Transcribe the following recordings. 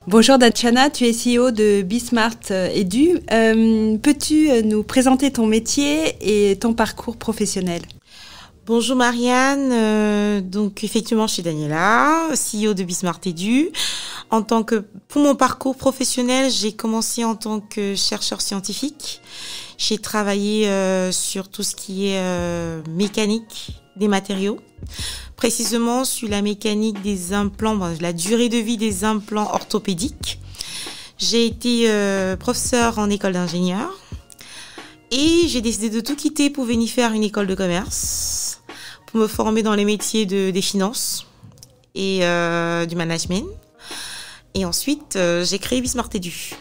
Bonjour Dachana, tu es CEO de Bismart Edu. Peux-tu nous présenter ton métier et ton parcours professionnel ? Bonjour Marianne, donc effectivement je suis Daniela, CEO de Bismart Edu. Pour mon parcours professionnel, j'ai commencé en tant que chercheur scientifique. J'ai travaillé sur tout ce qui est mécanique des matériaux, précisément sur la mécanique des implants, la durée de vie des implants orthopédiques. J'ai été professeure en école d'ingénieur et j'ai décidé de tout quitter pour venir faire une école de commerce, pour me former dans les métiers des finances et du management. Et ensuite, j'ai créé Bismart Edu.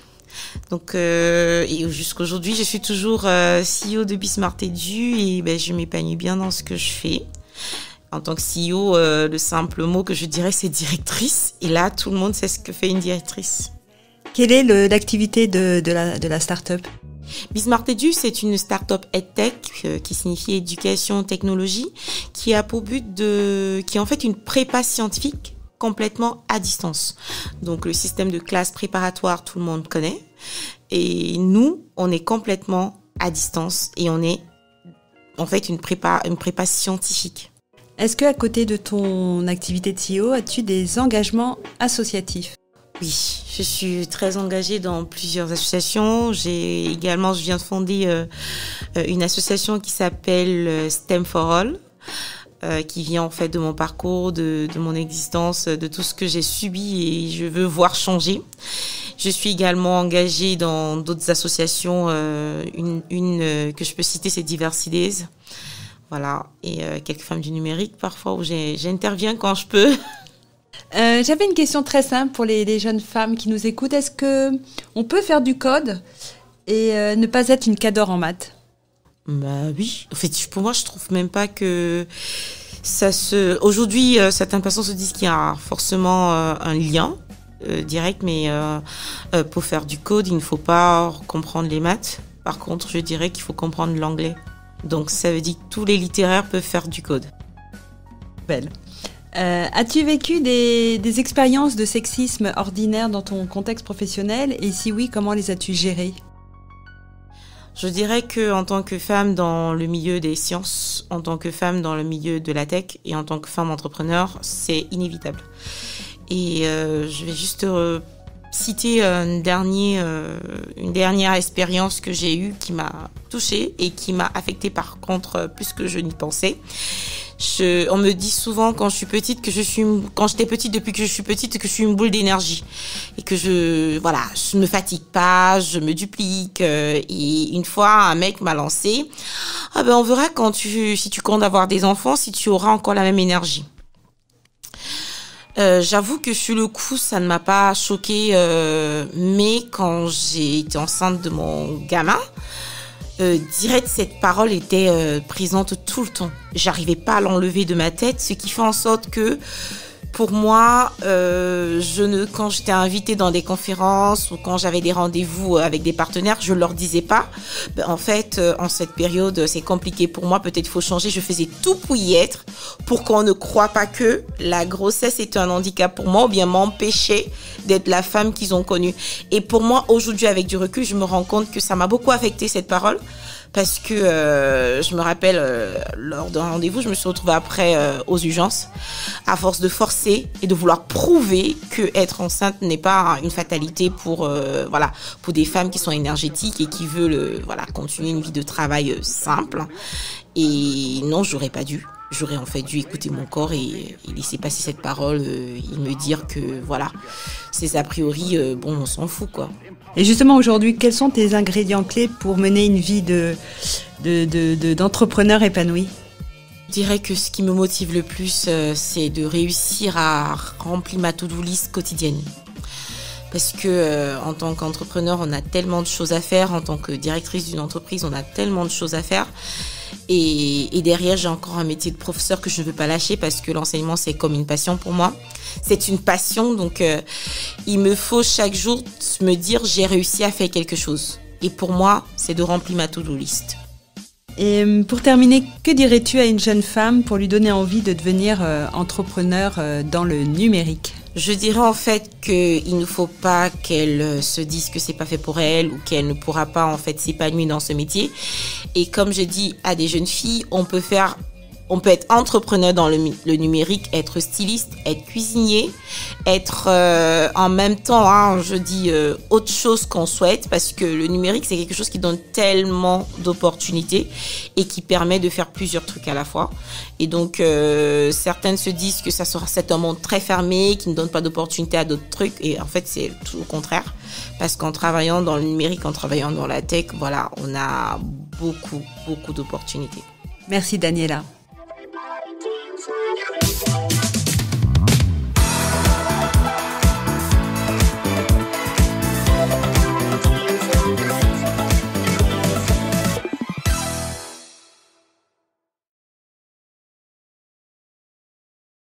Donc, et jusqu'aujourd'hui, je suis toujours CEO de Bismart Edu et je m'épanouis bien dans ce que je fais. En tant que CEO, le simple mot que je dirais, c'est directrice. Et là, tout le monde sait ce que fait une directrice. Quelle est l'activité de la start-up ? Bismart Edu, c'est une start-up EdTech qui signifie éducation technologie, qui a pour but qui est en fait une prépa scientifique complètement à distance. Donc le système de classe préparatoire, tout le monde connaît. Et nous, on est complètement à distance et on est en fait une prépa scientifique. Est-ce qu'à côté de ton activité de CEO, as-tu des engagements associatifs ? Oui, je suis très engagée dans plusieurs associations. Je viens de fonder une association qui s'appelle STEM for All, qui vient en fait de mon parcours, de mon existence, de tout ce que j'ai subi et je veux voir changer. Je suis également engagée dans d'autres associations. Une que je peux citer, c'est Diversidays. Voilà, et quelques femmes du numérique parfois où j'interviens quand je peux. J'avais une question très simple pour les jeunes femmes qui nous écoutent. Est-ce qu'on peut faire du code et ne pas être une cadre en maths ? Oui, en fait, pour moi, je trouve même pas que Aujourd'hui, certaines personnes se disent qu'il y a forcément un lien direct, mais pour faire du code, il ne faut pas comprendre les maths. Par contre, je dirais qu'il faut comprendre l'anglais. Donc, ça veut dire que tous les littéraires peuvent faire du code. Belle. As-tu vécu des expériences de sexisme ordinaire dans ton contexte professionnel ? Et si oui, comment les as-tu gérées ? Je dirais que en tant que femme dans le milieu des sciences, en tant que femme dans le milieu de la tech et en tant que femme entrepreneur, c'est inévitable. Et je vais juste citer une dernière expérience que j'ai eue qui m'a touchée et qui m'a affectée par contre plus que je n'y pensais. On me dit souvent quand j'étais petite, depuis que je suis petite, que je suis une boule d'énergie et que je me fatigue pas, je me duplique. Et une fois, un mec m'a lancé, on verra si tu comptes avoir des enfants, si tu auras encore la même énergie. J'avoue que sur le coup, ça ne m'a pas choquée, mais quand j'ai été enceinte de mon gamin, direct, cette parole était présente tout le temps. J'arrivais pas à l'enlever de ma tête, ce qui fait en sorte que, pour moi, quand j'étais invitée dans des conférences ou quand j'avais des rendez-vous avec des partenaires, je leur disais pas. En fait, en cette période, c'est compliqué pour moi. Peut-être il faut changer. Je faisais tout pour y être, pour qu'on ne croie pas que la grossesse était un handicap pour moi ou bien m'empêcher d'être la femme qu'ils ont connue. Et pour moi, aujourd'hui, avec du recul, je me rends compte que ça m'a beaucoup affecté cette parole. Parce que je me rappelle, lors d'un rendez-vous, je me suis retrouvée après aux urgences, à force de forcer et de vouloir prouver que être enceinte n'est pas une fatalité pour des femmes qui sont énergétiques et qui veulent continuer une vie de travail simple. Et non, j'aurais pas dû. J'aurais en fait dû écouter mon corps et laisser passer cette parole et me dire que c'est a priori, on s'en fout quoi. Et justement aujourd'hui, quels sont tes ingrédients clés pour mener une vie d'entrepreneur épanoui ? Je dirais que ce qui me motive le plus, c'est de réussir à remplir ma to-do list quotidienne. Parce que en tant qu'entrepreneur, on a tellement de choses à faire. En tant que directrice d'une entreprise, on a tellement de choses à faire. Et derrière, j'ai encore un métier de professeur que je ne veux pas lâcher parce que l'enseignement, c'est comme une passion pour moi. C'est une passion, donc il me faut chaque jour me dire j'ai réussi à faire quelque chose. Et pour moi, c'est de remplir ma to-do list. Et pour terminer, que dirais-tu à une jeune femme pour lui donner envie de devenir entrepreneur dans le numérique ? Je dirais en fait qu'il ne faut pas qu'elle se dise que c'est pas fait pour elle ou qu'elle ne pourra pas en fait s'épanouir dans ce métier. Et comme je dis à des jeunes filles, on peut être entrepreneur dans le numérique, être styliste, être cuisinier, être en même temps, autre chose qu'on souhaite, parce que le numérique, c'est quelque chose qui donne tellement d'opportunités et qui permet de faire plusieurs trucs à la fois. Et donc, certaines se disent que c'est un monde très fermé, qui ne donne pas d'opportunités à d'autres trucs. Et en fait, c'est tout le contraire. Parce qu'en travaillant dans le numérique, en travaillant dans la tech, voilà, on a beaucoup, beaucoup d'opportunités. Merci Daniela.